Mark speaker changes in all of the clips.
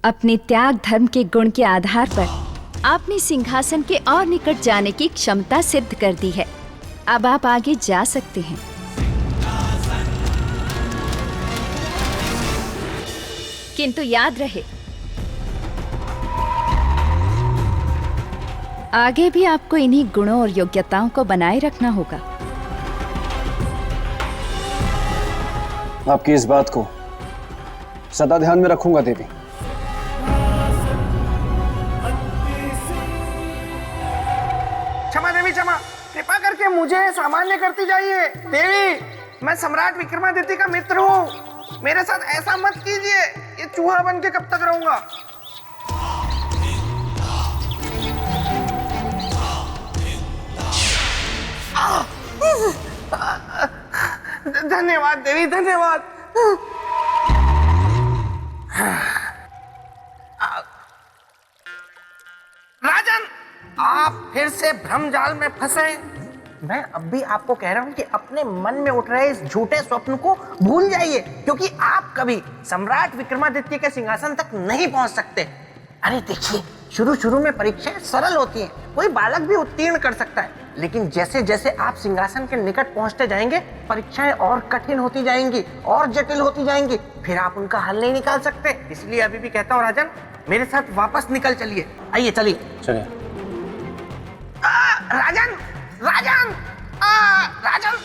Speaker 1: अपने त्याग धर्म के गुण के आधार पर आपने सिंहासन के और निकट जाने की क्षमता सिद्ध कर दी है। अब आप आगे जा सकते हैं। किंतु याद रहे, आगे भी आपको इन्हीं गुणों और योग्यताओं को बनाए रखना होगा।
Speaker 2: आपकी इस बात को सदा ध्यान में रखूंगा देवी।
Speaker 3: क्षमा देवी क्षमा, कृपा करके मुझे सामान्य करती जाइए। देवी, मैं सम्राट विक्रमादित्य का मित्र हूँ, मेरे साथ ऐसा मत कीजिए। ये चूहा बन के कब तक रहूंगा? धन्यवाद देवी, धन्यवाद। राजन, आप फिर से भ्रमजाल में फंसे। मैं अब भी आपको कह रहा हूं कि अपने मन में उठ रहे इस झूठे स्वप्न को भूल जाइए, क्योंकि आप कभी सम्राट विक्रमादित्य के सिंहासन तक नहीं पहुंच सकते। अरे देखिए, शुरू में परीक्षाएं सरल होती हैं, कोई बालक भी उत्तीर्ण कर सकता है, लेकिन जैसे जैसे आप सिंहासन के निकट पहुंचते जाएंगे, परीक्षाएं और कठिन होती जाएंगी और जटिल होती जाएंगी, फिर आप उनका हल नहीं निकाल सकते। इसलिए अभी भी कहता हूँ राजन, मेरे साथ वापस निकल चलिए। आइए चलिए।
Speaker 2: चलिए।
Speaker 3: राजन, राजन, राजन,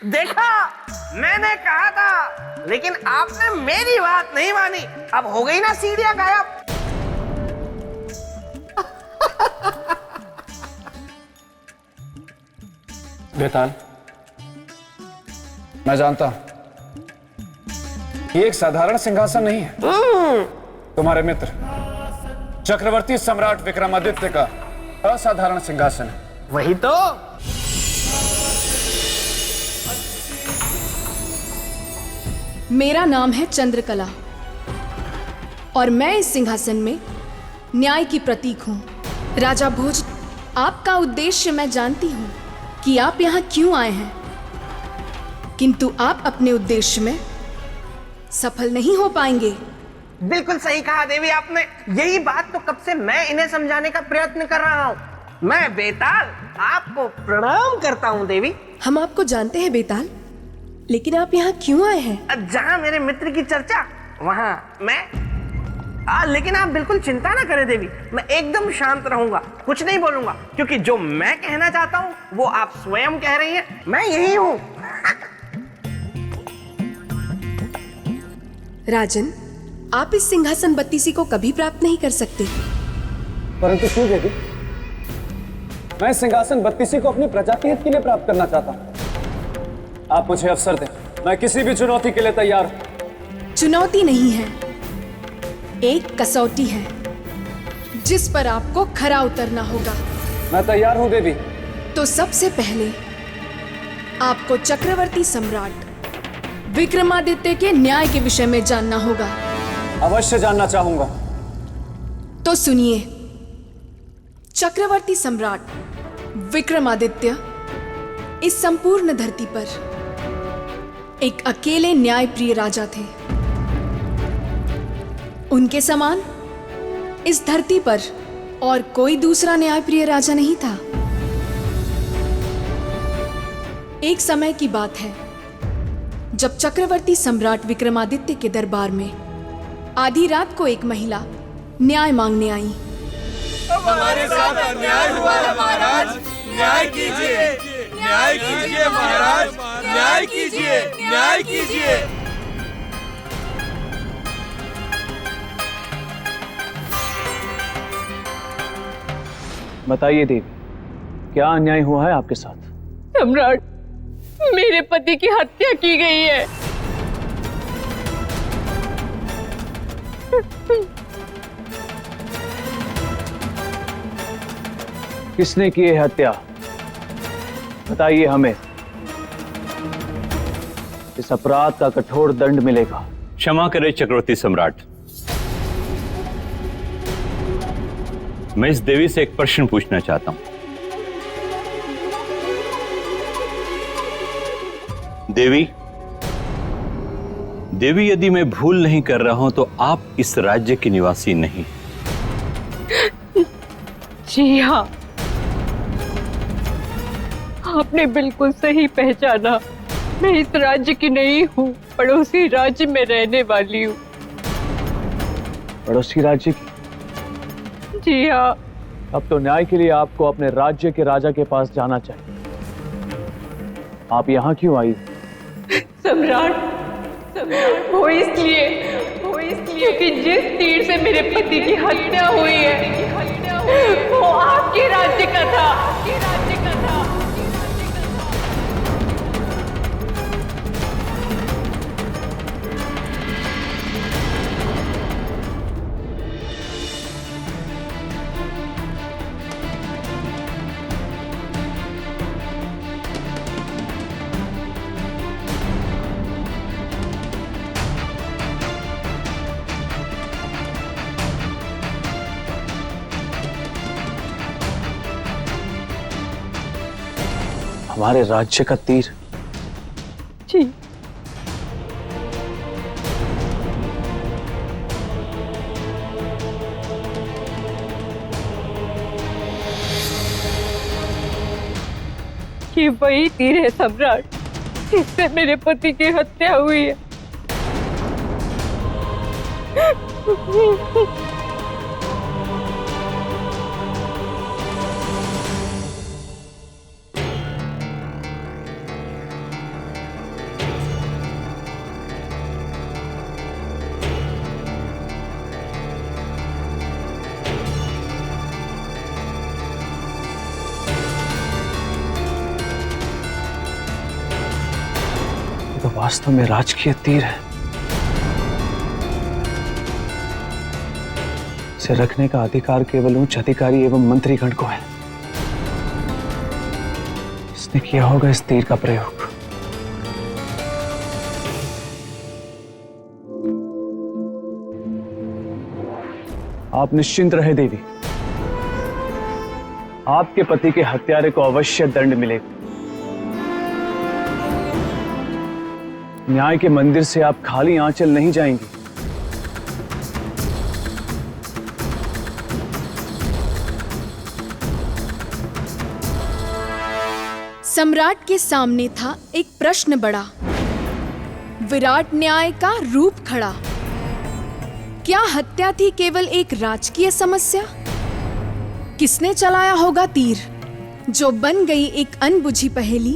Speaker 3: देखा, मैंने कहा था, लेकिन आपने मेरी बात नहीं मानी। अब हो गई ना सीढ़ियां गायब।
Speaker 2: बेताल, मैं जानता हूं ये एक साधारण सिंहासन नहीं है। तुम्हारे मित्र चक्रवर्ती सम्राट विक्रमादित्य का असाधारण सिंहासन है।
Speaker 3: वही तो।
Speaker 4: मेरा नाम है चंद्रकला और मैं इस सिंहासन में न्याय की प्रतीक हूँ। राजा भोज, आपका उद्देश्य मैं जानती हूँ कि आप यहाँ क्यों आए हैं, किंतु आप अपने उद्देश्य में सफल नहीं हो पाएंगे।
Speaker 3: बिल्कुल सही कहा देवी आपने। यही बात तो कब से मैं इन्हें समझाने का प्रयत्न कर रहा हूँ। मैं बेताल आपको प्रणाम करता हूँ देवी।
Speaker 4: हम आपको जानते हैं बेताल, लेकिन आप यहाँ क्यों आए हैं?
Speaker 3: जहाँ मेरे मित्र की चर्चा, वहाँ मैं। लेकिन आप बिल्कुल चिंता ना करें देवी, मैं एकदम शांत रहूंगा, कुछ नहीं बोलूंगा, क्योंकि जो मैं कहना चाहता हूँ वो आप स्वयं कह रही हैं। मैं यही हूँ।
Speaker 4: राजन, आप इस सिंहासन बत्तीसी को कभी प्राप्त नहीं कर सकते।
Speaker 2: परंतु क्यों देवी? मैं सिंहासन बत्तीसी को अपनी प्रजा के हित के लिए प्राप्त करना चाहता हूँ। आप मुझे अवसर दें, मैं किसी भी चुनौती के लिए तैयार हूं।
Speaker 4: चुनौती नहीं है, एक कसौटी है जिस पर आपको खरा उतरना होगा।
Speaker 2: मैं तैयार हूं देवी।
Speaker 4: तो सबसे पहले आपको चक्रवर्ती सम्राट विक्रमादित्य के न्याय के विषय में जानना होगा।
Speaker 2: अवश्य जानना चाहूंगा।
Speaker 4: तो सुनिए, चक्रवर्ती सम्राट विक्रमादित्य इस संपूर्ण धरती पर एक अकेले न्यायप्रिय राजा थे। उनके समान इस धरती पर और कोई दूसरा न्यायप्रिय राजा नहीं था। एक समय की बात है जब चक्रवर्ती सम्राट विक्रमादित्य के दरबार में आधी रात को एक महिला न्याय मांगने आई।
Speaker 5: हमारे साथ अन्याय हुआ है महाराज, न्याय कीजिए, न्याय कीजिए महाराज, न्याय कीजिए, न्याय कीजिए।
Speaker 2: बताइए देवी, क्या अन्याय हुआ है आपके साथ?
Speaker 6: सम्राट, मेरे पति की हत्या की गई है।
Speaker 2: किसने की है हत्या, बताइए हमें। इस अपराध का कठोर दंड मिलेगा।
Speaker 7: क्षमा करें चक्रवर्ती सम्राट, मैं इस देवी से एक प्रश्न पूछना चाहता हूं। देवी, देवी यदि मैं भूल नहीं कर रहा हूं तो आप इस राज्य की निवासी नहीं।
Speaker 6: जी हाँ, आपने बिल्कुल सही पहचाना। मैं इस राज्य की नहीं हूँ, पड़ोसी राज्य में रहने वाली हूँ।
Speaker 2: पड़ोसी राज्य की?
Speaker 6: जी हाँ।
Speaker 2: अब तो न्याय के लिए आपको अपने राज्य के राजा के पास जाना चाहिए। आप यहाँ क्यों आई?
Speaker 6: सम्राट, वो इसलिए क्योंकि जिस तीर से मेरे पति की हत्या हुई है वो आपके राज्य का था।
Speaker 2: हमारे राज्य का तीर?
Speaker 6: जी। ये वही तीर है सम्राट, जिससे मेरे पति की हत्या हुई है।
Speaker 2: तो वास्तव में राजकीय तीर है। इसे रखने का अधिकार केवल उच्च अधिकारी एवं मंत्रीगण को है। इसने किया होगा इस तीर का प्रयोग। आप निश्चिंत रहे देवी, आपके पति के हत्यारे को अवश्य दंड मिलेगा। न्याय के मंदिर से आप खाली आंचल नहीं जाएंगी।
Speaker 4: सम्राट के सामने था एक प्रश्न बड़ा, विराट न्याय का रूप खड़ा। क्या हत्या थी केवल एक राजकीय समस्या? किसने चलाया होगा तीर जो बन गई एक अनबुझी पहेली,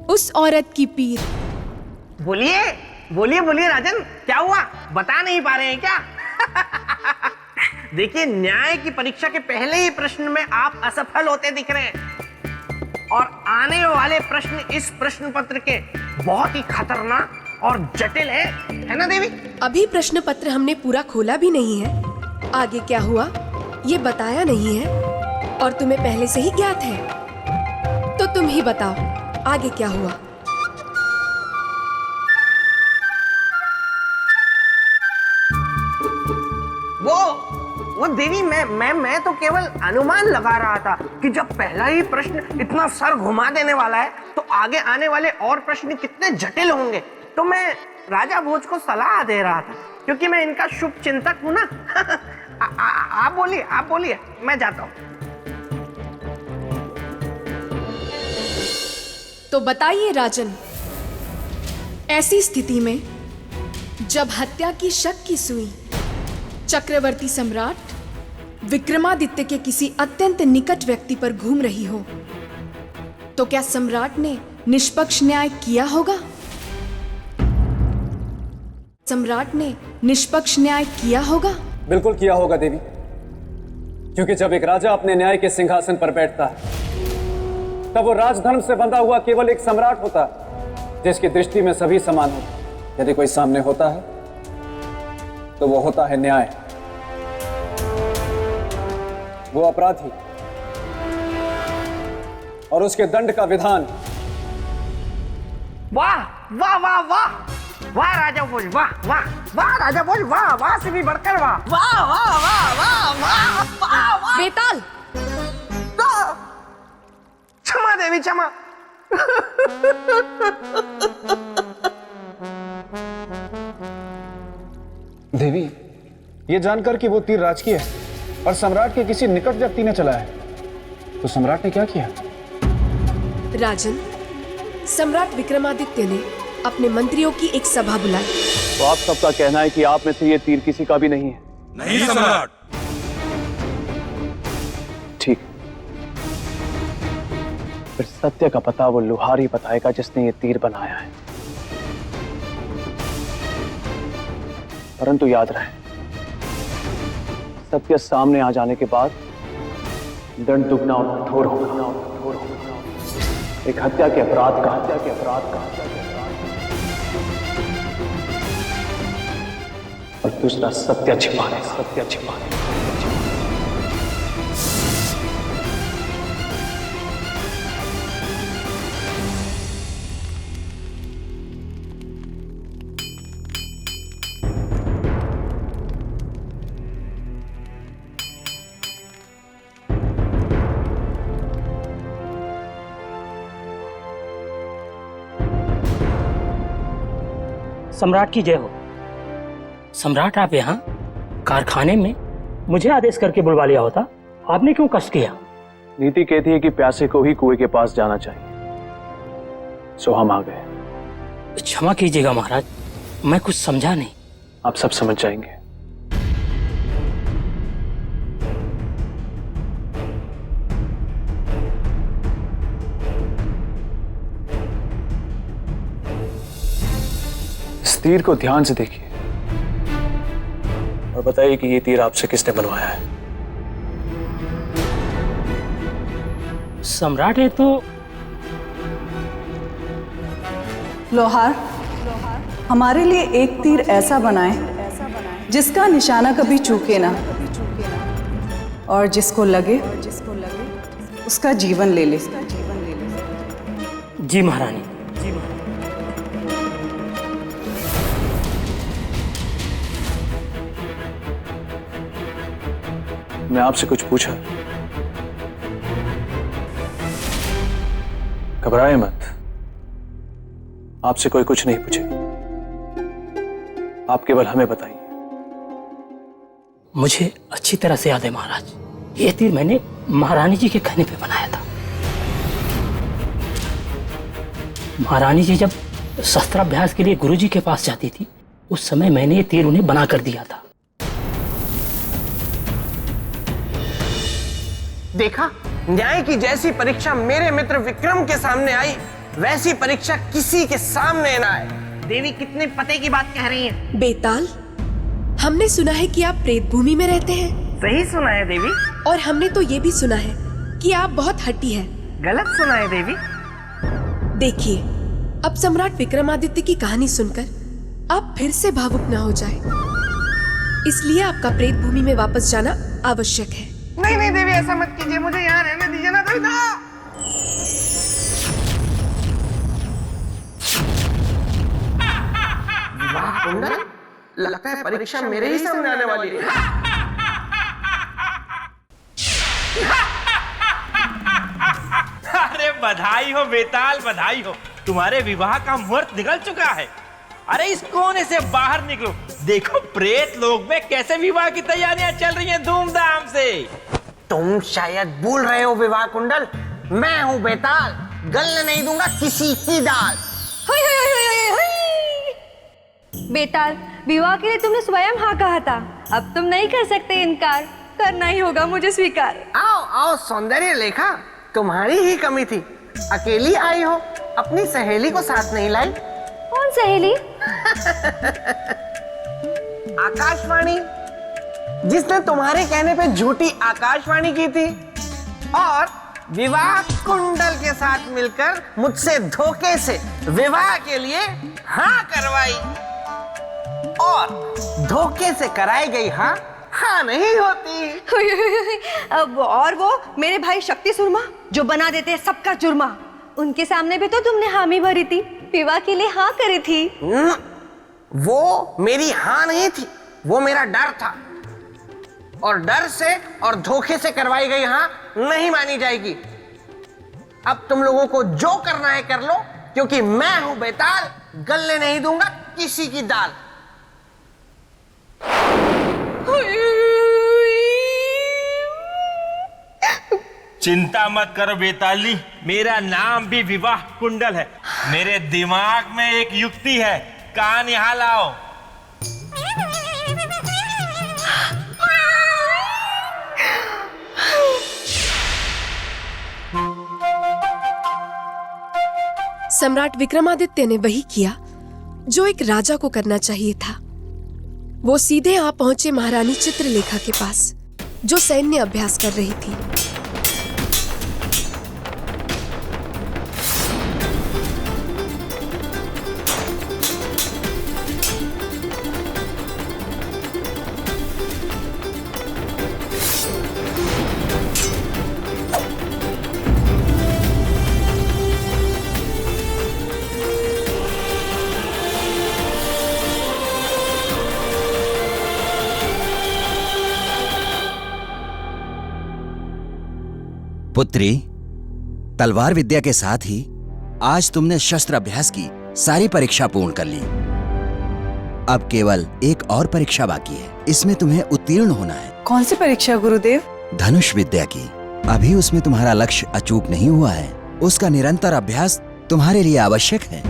Speaker 4: उस औरत की पीर?
Speaker 3: बोलिए बोलिए बोलिए राजन, क्या हुआ? बता नहीं पा रहे हैं क्या? देखिए, न्याय की परीक्षा के पहले ही प्रश्न में आप असफल होते दिख रहे हैं और आने वाले प्रश्न इस प्रश्न पत्र के बहुत ही खतरनाक और जटिल है ना देवी?
Speaker 4: अभी प्रश्न पत्र हमने पूरा खोला भी नहीं है। आगे क्या हुआ ये बताया नहीं है और तुम्हें पहले से ही ज्ञात है, तो तुम ही बताओ आगे क्या हुआ।
Speaker 3: वो देवी, मैं तो केवल अनुमान लगा रहा था कि जब पहला ही प्रश्न इतना सर घुमा देने वाला है तो आगे आने वाले और प्रश्न कितने जटिल होंगे। तो मैं राजा भोज को सलाह दे रहा था क्योंकि मैं इनका शुभ चिंतक हूं ना। आप बोलिए, मैं जाता हूं।
Speaker 4: तो बताइए राजन, ऐसी स्थिति में जब हत्या की शक की सुई चक्रवर्ती सम्राट विक्रमादित्य के किसी अत्यंत निकट व्यक्ति पर घूम रही हो, तो क्या सम्राट ने निष्पक्ष न्याय किया होगा? सम्राट ने निष्पक्ष न्याय किया होगा?
Speaker 2: बिल्कुल किया होगा देवी, क्योंकि जब एक राजा अपने न्याय के सिंहासन पर बैठता है तब वो राजधर्म से बंधा हुआ केवल एक सम्राट होता है, जिसकी दृष्टि में सभी समान होते। यदि कोई सामने होता है तो वो होता है न्याय। वो अपराधी और उसके दंड का विधान।
Speaker 3: वाह वाह वाह वाह वाह राजा भोज, वाह वाह वाह राजा भोज, वाह वाह से भी बढ़कर वाह, वाह वाह वाह वाह वाह वाह वाह।
Speaker 4: बेताल,
Speaker 3: क्षमा देवी क्षमा।
Speaker 2: देवी, ये जानकर कि वो तीर राजकीय है और सम्राट के किसी निकट व्यक्ति ने चलाया है, तो सम्राट ने क्या किया?
Speaker 4: राजन, सम्राट विक्रमादित्य ने अपने मंत्रियों की एक सभा बुलाई।
Speaker 7: तो आप सबका कहना है कि आप में से ये तीर किसी का भी नहीं है?
Speaker 5: नहीं सम्राट।
Speaker 7: ठीक, फिर सत्य का पता वो लुहार ही बताएगा जिसने ये तीर बनाया है। परंतु याद रहे, सत्य सामने आ जाने के बाद दंड दुगना और कठोर होगा। एक हत्या के अपराध का और दूसरा सत्य छिपाने का।
Speaker 8: सम्राट की जय हो। सम्राट, आप यहाँ कारखाने में मुझे आदेश करके बुलवा लिया होता, आपने क्यों कष्ट किया?
Speaker 7: नीति कहती है कि प्यासे को ही कुएं के पास जाना चाहिए, सो हम आ गए।
Speaker 8: क्षमा कीजिएगा महाराज, मैं कुछ समझा नहीं।
Speaker 7: आप सब समझ जाएंगे। इस तीर को ध्यान से देखिए और बताइए कि ये तीर आपसे किसने बनवाया है?
Speaker 8: सम्राट है तो
Speaker 9: लोहार, हमारे लिए एक तीर ऐसा बनाए जिसका निशाना कभी चूके ना और जिसको लगे उसका जीवन ले ले।
Speaker 8: जी महारानी।
Speaker 7: मैं आपसे कुछ पूछा? घबराए मत, आपसे कोई कुछ नहीं पूछेगा। आप केवल हमें बताइए।
Speaker 8: मुझे अच्छी तरह से याद है महाराज, ये तीर मैंने महारानी जी के कहने पे बनाया था। महारानी जी जब शस्त्राभ्यास के लिए गुरुजी के पास जाती थी, उस समय मैंने ये तीर उन्हें बना कर दिया था।
Speaker 3: देखा, न्याय की जैसी परीक्षा मेरे मित्र विक्रम के सामने आई, वैसी परीक्षा किसी के सामने ना आए। देवी कितने पते की बात कह रही हैं?
Speaker 4: बेताल, हमने सुना है कि आप प्रेत भूमि में रहते हैं।
Speaker 3: सही सुना है देवी।
Speaker 4: और हमने तो ये भी सुना है कि आप बहुत हट्टी हैं।
Speaker 3: गलत सुना है देवी।
Speaker 4: देखिए, अब सम्राट विक्रमादित्य की कहानी सुनकर आप फिर से भावुक ना हो जाए, इसलिए आपका प्रेत भूमि में वापस जाना आवश्यक है।
Speaker 3: नहीं नहीं देवी, ऐसा मत कीजिए, मुझे यहाँ रहने दीजिए ना देवी। वाह कुंडल, लगता है परीक्षा मेरे ही सामने आने वाली है।
Speaker 10: अरे बधाई हो बेताल, बधाई हो, तुम्हारे विवाह का मुहूर्त निकल चुका है। अरे इस कोने से बाहर निकलो, देखो प्रेत लोक में कैसे विवाह की तैयारियां चल रही हैं धूमधाम से।
Speaker 3: तुम शायद भूल रहे हो विवाह कुंडल, मैं हूँ बेताल, गलने नहीं दूंगा किसी की दाल।
Speaker 11: बेताल, विवाह के लिए तुमने स्वयं हाँ कहा था, अब तुम नहीं कर सकते इनकार, करना ही होगा मुझे स्वीकार।
Speaker 3: आओ आओ सौंदर्य लेखा, तुम्हारी ही कमी थी, अकेली आई हो, अपनी सहेली को साथ नहीं लाई।
Speaker 11: कौन सहेली?
Speaker 3: आकाशवाणी, जिसने तुम्हारे कहने पे झूठी आकाशवाणी की थी और विवाह कुंडल के साथ मिलकर मुझसे धोखे से विवाह के लिए हाँ करवाई, और धोखे से कराई गई हाँ हाँ नहीं होती।
Speaker 11: अब और वो मेरे भाई शक्ति सुरमा जो बना देते हैं सबका जुर्मा, उनके सामने भी तो तुमने हामी भरी थी, विवाह के लिए हाँ करी थी।
Speaker 3: वो मेरी हाँ नहीं थी, वो मेरा डर था, और डर से और धोखे से करवाई गई हाँ नहीं मानी जाएगी। अब तुम लोगों को जो करना है कर लो, क्योंकि मैं हूं बेताल, गलने नहीं दूंगा किसी की दाल।
Speaker 10: चिंता मत करो बेताली, मेरा नाम भी विवाह कुंडल है। मेरे दिमाग में एक युक्ति है, कान यहां लाओ।
Speaker 12: सम्राट विक्रमादित्य ने वही किया जो एक राजा को करना चाहिए था। वो सीधे आ पहुंचे महारानी चित्रलेखा के पास, जो सैन्य अभ्यास कर रही थी।
Speaker 13: पुत्री, तलवार विद्या के साथ ही आज तुमने शस्त्र अभ्यास की सारी परीक्षा पूर्ण कर ली। अब केवल एक और परीक्षा बाकी है, इसमें तुम्हें उत्तीर्ण होना है।
Speaker 9: कौन सी परीक्षा गुरुदेव?
Speaker 13: धनुष विद्या की। अभी उसमें तुम्हारा लक्ष्य अचूक नहीं हुआ है, उसका निरंतर अभ्यास तुम्हारे लिए आवश्यक है।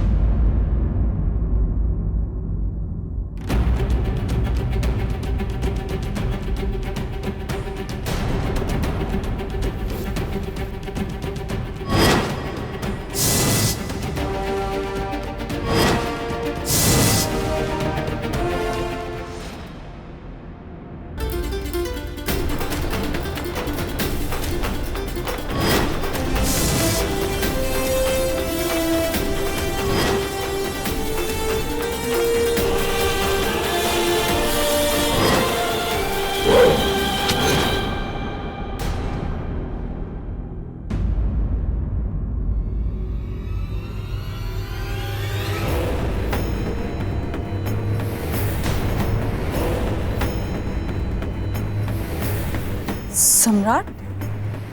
Speaker 9: सम्राट,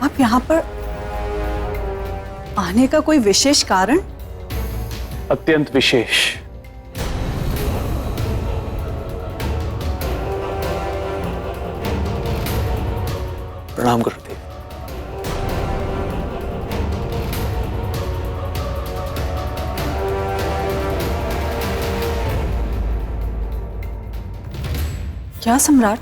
Speaker 9: आप यहाँ पर आने का कोई विशेष कारण?
Speaker 7: अत्यंत विशेष। प्रणाम गुरुदेव।
Speaker 9: क्या सम्राट?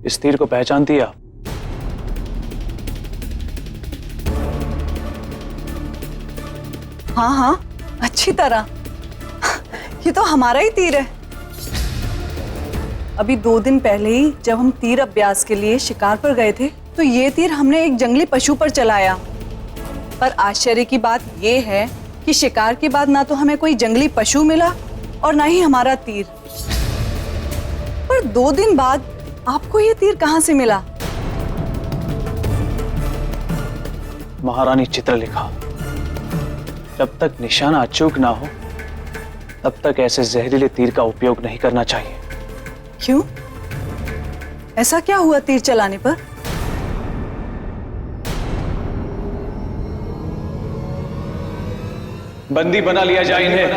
Speaker 7: इस तीर को पहचानती है आप?
Speaker 9: हाँ हाँ, अच्छी तरह। ये तो हमारा ही तीर है। अभी 2 दिन पहले ही जब हम तीर अभ्यास के लिए शिकार पर गए थे, तो ये तीर हमने एक जंगली पशु पर चलाया। पर आश्चर्य की बात ये है कि शिकार के बाद ना तो हमें कोई जंगली पशु मिला और ना ही हमारा तीर। पर 2 दिन बाद आपको ये तीर कहां से मिला?
Speaker 7: महारानी चित्रलेखा, जब तक निशाना अचूक ना हो तब तक ऐसे जहरीले तीर का उपयोग नहीं करना चाहिए।
Speaker 9: क्यों? ऐसा क्या हुआ तीर चलाने पर?
Speaker 7: बंदी बना लिया जाए इन्हें।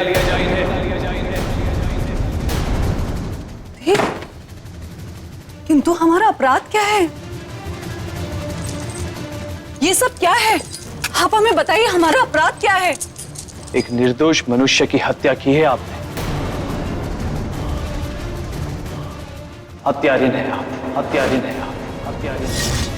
Speaker 9: किंतु हमारा अपराध क्या है? ये सब क्या है? आप हमें बताइए, हमारा अपराध क्या है?
Speaker 7: एक निर्दोष मनुष्य की हत्या की है आपने। हत्यारिन है आप, हत्यारिन है आप, हत्यारिन है।